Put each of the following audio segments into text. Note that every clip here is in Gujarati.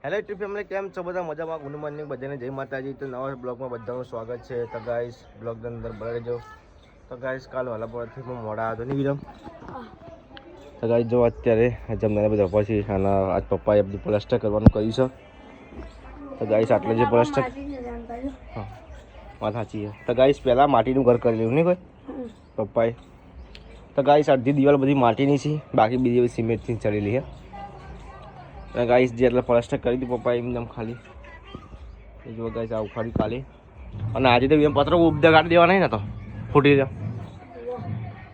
હેલો યુટ્યુબ ફેમિલી, કેમ છો બધા? મજામાં? ગુડ મોર્નિંગ બધાને, જય માતાજી. તો નવા બ્લોગમાં બધાનું સ્વાગત છે. તો ગાઈસ બ્લોગની અંદર બને રહેજો. તો ગાઈસ કાલ વાલા પરથી હું મોડા હતો નહીં વિરમ. તો ગાઈસ જો અત્યારે જમવાના બધા પછી અને આજ પપ્પાએ બધું પ્લાસ્ટર કરવાનું કહ્યું છે. તો ગાઈસ આટલે જે પ્લાસ્ટર હા વાત સાચી છે. તો ગાઈસ પહેલાં માટીનું ઘર કરી લેવું નહીં કોઈ પપ્પાએ. તો ગાઈસ અડધી દિવાલ બધી માટીની છે, બાકી બીજી સિમેન્ટથી ચડેલી છે. અને ગાઈસ જે એટલે પ્લાસ્ટર કરી દીધું પપ્પાએ એકદમ ખાલી. એ જો ગાઈસ આ ઉખાડી કાલે. અને આજે તો એમ પત્ર ઉપદા કાઢી દેવા નહીં ને તો ફૂટી જાય.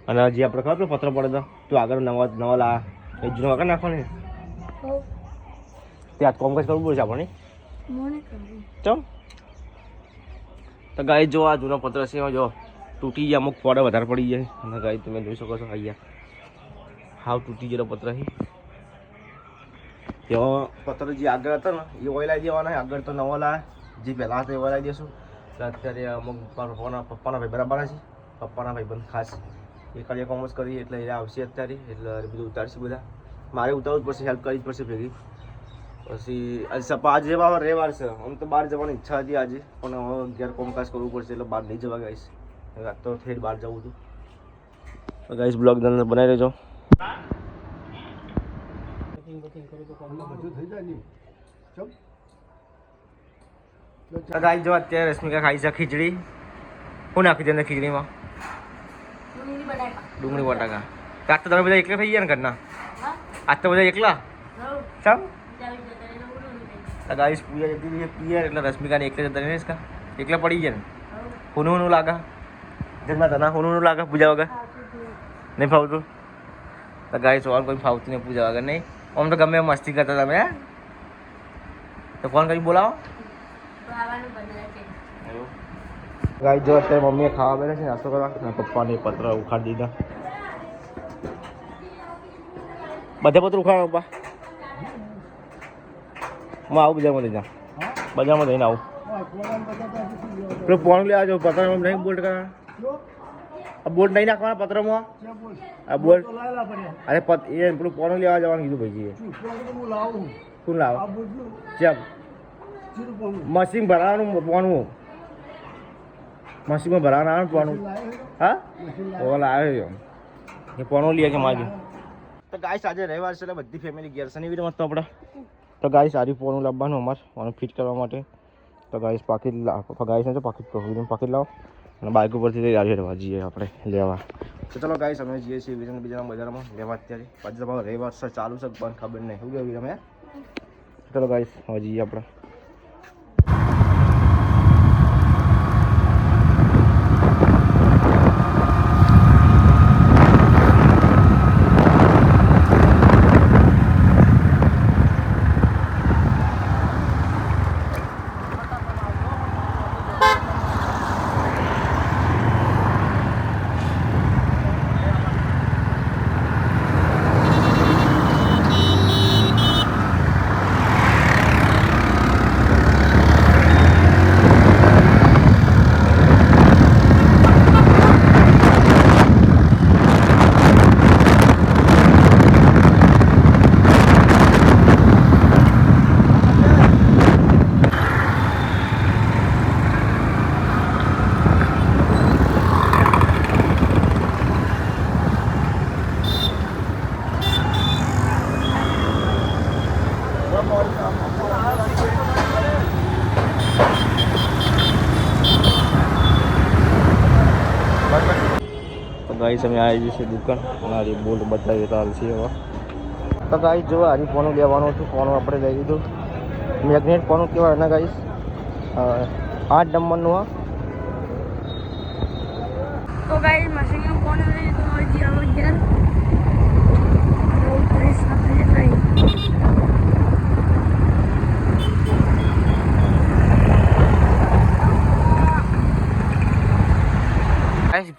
અને હજી આપણે ખબર પત્ર પડે તો તું આગળ નવા લા એ જૂનો આગળ નાખવાનો ત્યાં કોમકાજ કરવું પડશે આપણે ચમ. તો ગાઈસ જો આ જૂનો પત્ર છે જો તૂટી જાય, અમુક પડે વધારે પડી જાય. અને ગાઈસ તમે જોઈ શકો છો અહીંયા હાવ તૂટી ગયેલો પત્ર છે. તેઓ પત્ર જે આગળ હતો ને એ ઓઇલાઈ દેવાના, આગળ તો નવો લાવે, જે પહેલાં હતો એ ઓઇલાઈ દઈશું. તો અત્યારે અમુક પપ્પાના ભાઈ બરાબર છે, પપ્પાના ભાઈ બંધ ખાસ એ કાર્ય કોમર્સ કરી એટલે એ આવશે અત્યારે, એટલે બધું ઉતારશે બધા. મારે ઉતારવું જ પડશે, હેલ્પ કરવી જ પડશે ભેગી. પછી આજે રવિવાર છે, આમ તો બહાર જવાની ઈચ્છા હતી આજે, પણ હવે ઘેર કોમકાજ કરવું પડશે એટલે બહાર નહીં જવા ગાઈશ. રાત તો ઠેઠ બહાર જવું હતું. તો ગાઈશ બ્લોગ અંદર બનાવી લેજો. ગાઈસ જો અત્યારે રશ્મિકા ખાઈ છે ખીચડી. શું નાખી છે ખીચડીમાં? ડુંગળી બટાકા. આજ તો તમે બધા એકલા થઈ ગયા ને ઘરના? આજ તો બધા એકલા ચમ? ગાઈસ પૂજા જતી રહી પિયર એટલે રશ્મિકાને એકલા જતા રહીશ કા એકલા પડી ગયા ને. હુનું લાગે જન્મા તના હુનું લાગે પૂજા વગર નહીં ફાવતું. તો ગાઈસ ઓર કોઈ ફાવતું નહીં પૂજા વગર નહીં. આમ તો ગમે મસ્તી કરતા તમે તો ફોન કરી બોલાવો. ગાઈસ જો અત્યારે મમ્મીએ ખાવા બેઠા છે નાસ્તો કરવા, પપ્પાને પત્ર ઉખાડી દીધા. બધા પત્ર ઉખાડો પપ્પા? હું આવું બજારમાં લઈ જાઉં, બજારમાં લઈને આવું. પેલું ફોન લેવા જાઉં પત્રમાં નહીં બોલ્ટ કરવા, બોલ્ટ નહીં નાખવાના પત્રમાં. આ બોલ્ટ અરે એ પેલું ફોન લેવા જવાનું કીધું ભાઈજીએ. શું લાવો? ચેમ મશીન ભરાવાનું પોનું, મશીનમાં ભરાવાનું આવે પોનું. હા ઓલા આવે એ પોનું લે કે માગે. તો ગાઈસ આજે રવિવાર છે એટલે બધી ફેમિલી ઘેર છે ને વિડીયો મસ્ત આપણે. તો ગાઈસ સારી પોનું લાવવાનું અમારે અને ફિટ કરવા માટે. તો ગાઈસ પાકીટ ગાઈસ ને પાકીટ પાકીટ લાવો અને બાઇક ઉપરથી આવી રહેવા જઈએ આપણે લેવા. તો ચલો ગાઈસ અમે જઈએ છીએ બીજા બજારમાં લેવા અત્યારે. પાછું તમારો રવિવાર છે ચાલુ છે પણ ખબર નહીં શું કેવું તમે. ચલો ગાઈસ હવે જઈએ આપણે. ગાઈસ અમે આવી જઈએ છીએ દુકાન અને આજે બોલ્ટ બતાવી તો હાલ છે હવે. તો ગાઈસ જો આજે ફોન લેવાનું હતું, ફોન આપણે લઈ લીધું. મેગ્નેટ ફોન કહેવાય ને ગાઈસ, 8 નંબરનું. હા તો ગાઈસ મશીનનો ફોન લઈ લીધો હજી આવો ઘેર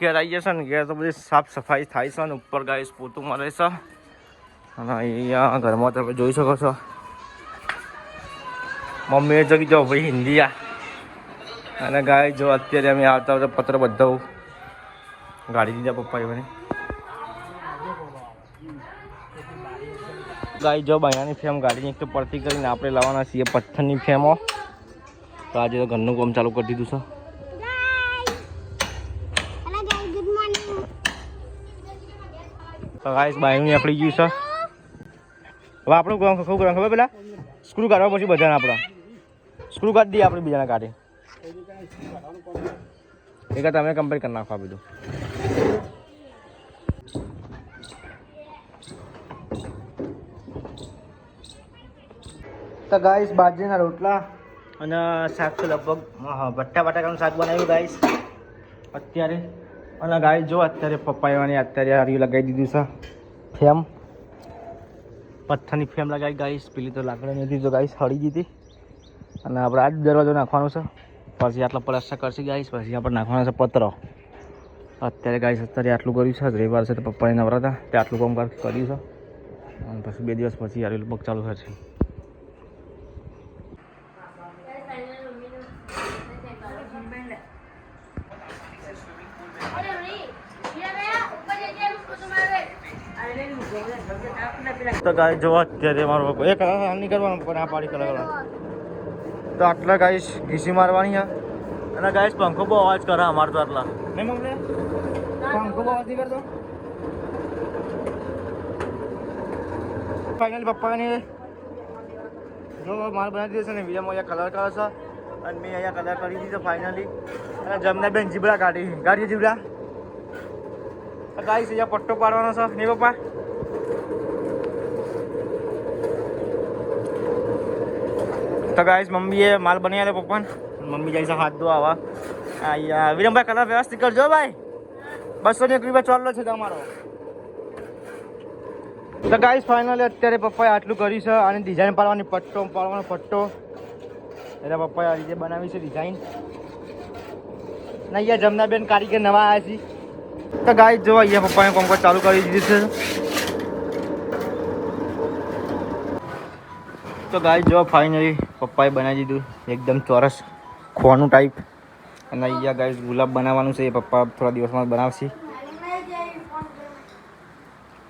ઘેર આવી જશે ને. ઘેર તો બધી સાફ સફાઈ થાય છે ને ઉપર ગાઈસ પોતું મારે છે. અને અહીંયા ઘરમાં તમે જોઈ શકો છો મમ્મીએ જો કીધું ભાઈ હિન્દી આ. અને ગાય જો અત્યારે અમે આવતા આવતા પત્ર બધા ગાડી દીધા પપ્પાએ મને. ગાઈ જો બાયણાની ફેમ ગાડીની એક તો પડતી કરીને આપણે લાવવાના છીએ પથ્થરની ફેમો. તો આજે તો ઘરનું કામ ચાલુ કરી દીધું છે. તો ગાઈસ બાયણું આપણી ગયું છે. હવે આપણું કામ શું કરવાનું ખબર પેલા સ્ક્રૂ કાઢવા પછી બધાને આપણા સ્ક્રૂ કાઢી દઈએ આપણે બીજાના કાઢે એક તમે કમ્પ્લીટ કરી નાખો આ બધું. તો ગાઈસ બાજરીના રોટલા અને શાક તો લગભગ ભટ્ટા બટાકાનું શાક બનાવ્યું ગાઈસ અત્યારે. અને ગાઈસ જો અત્યારે પપ્પાઓને અત્યારે હારી લગાવી દીધું છે ફેમ પથ્થરની ફેમ લગાવી ગાઈસ. પેલી તો લાકડાની હતી તો ગાઈસ હળી ગઈ હતી. અને આપણે આ જ દરવાજો નાખવાનો છે પછી આટલા પ્લાસ્ટર કરશે ગાઈસ પછી આપણે નાખવાનો છે પતરો. અત્યારે ગાઈસ અત્યારે આટલું કર્યું છે રવિવાર છે તો પપ્પાએ નવરા હતા તે આટલું કામ કર્યું છે અને પછી 2 દિવસ પછી હારી લગભગ ચાલુ થશે. તો ગાય જો અત્યારે મારો એક નહીં કરવાનું પણ આ પાડી કલર તો આટલા ગાઈશ ઘીસી મારવાની અને ગાઈશ પંખો બહુ અવાજ કરે અમારે તો આટલા નહીં મમ્મી પંખો બહુ અવાજ નહીં કરતો. ફાઇનલી પપ્પાની જો મારે બનાવી દીધું છે ને વિડીયોમાં અહીંયા કલર કરે છે અને મેં અહીંયા કલર કરી દીધો ફાઇનલી. અને જમના બેન જીબડા કાઢી જીબડા ગાઈશ અહીંયા પટ્ટો પાડવાનો છે નહીં પપ્પા. તો ગાઈસ મમ્મીએ માલ બનાવી આલે પપ્પાને મમ્મી જાય છે હાથ ધોવા આવા અહીંયા વિરમભાઈ કલર વ્યવસ્થિત કરજો ભાઈ 201 રૂપિયા ચાલલો છે તમારો. તો ગાઈસ ફાઇનલી અત્યારે પપ્પાએ આટલું કર્યું છે અને ડિઝાઇન પાડવાનો પટ્ટો એટલે પપ્પાએ આ રીતે બનાવી છે ડિઝાઇન. ને અહીંયા જમનાબેન કારીગર નવા આવ્યા છે. તો ગાઈસ જો અહીંયા પપ્પાએ કામકાજ ચાલુ કરી દીધું છે. તો ગાઈસ જો ફાઇનલી પપ્પાએ બનાવી દીધું એકદમ ચોરસ ખોનું ટાઈપ. અને અહીંયા ગાઈસ ગુલાબ બનાવવાનું છે એ પપ્પા થોડા દિવસમાં બનાવશે.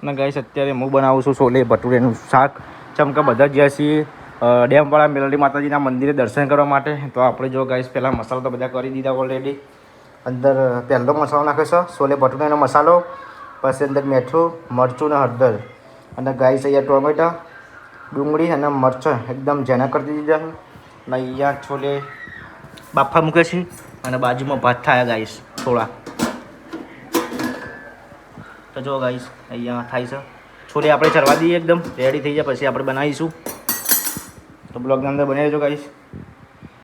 અને ગાઈસ અત્યારે હું બનાવું છું છોલે ભટુરેનું શાક. ચમકે બધા જ જ્યાં છીએ ડેમવાળા મેલડી માતાજીના મંદિરે દર્શન કરવા માટે. તો આપણે જો ગાઈસ પહેલાં મસાલો તો બધા કરી દીધા ઓલરેડી. અંદર પહેલો મસાલો નાખ્યો છે છોલે ભટુરેનો મસાલો, પછી અંદર મીઠું મરચું ને હળદર અને ગાઈસ અહીંયા ટોમેટા ડુંગળી અને મરચાં એકદમ ઝીણા કરી દીધા છે. અને અહીંયા છોલે બાફા મૂકે છે અને બાજુમાં ભાત થાય ગાઈસ થોડા. તો જો ગાઈસ અહીંયા થાય છે છોલે આપણે ચરવા દઈએ એકદમ રેડી થઈ જાય પછી આપણે બનાવીશું. તો બ્લોગની અંદર બનાવી દેજો ગાઈસ.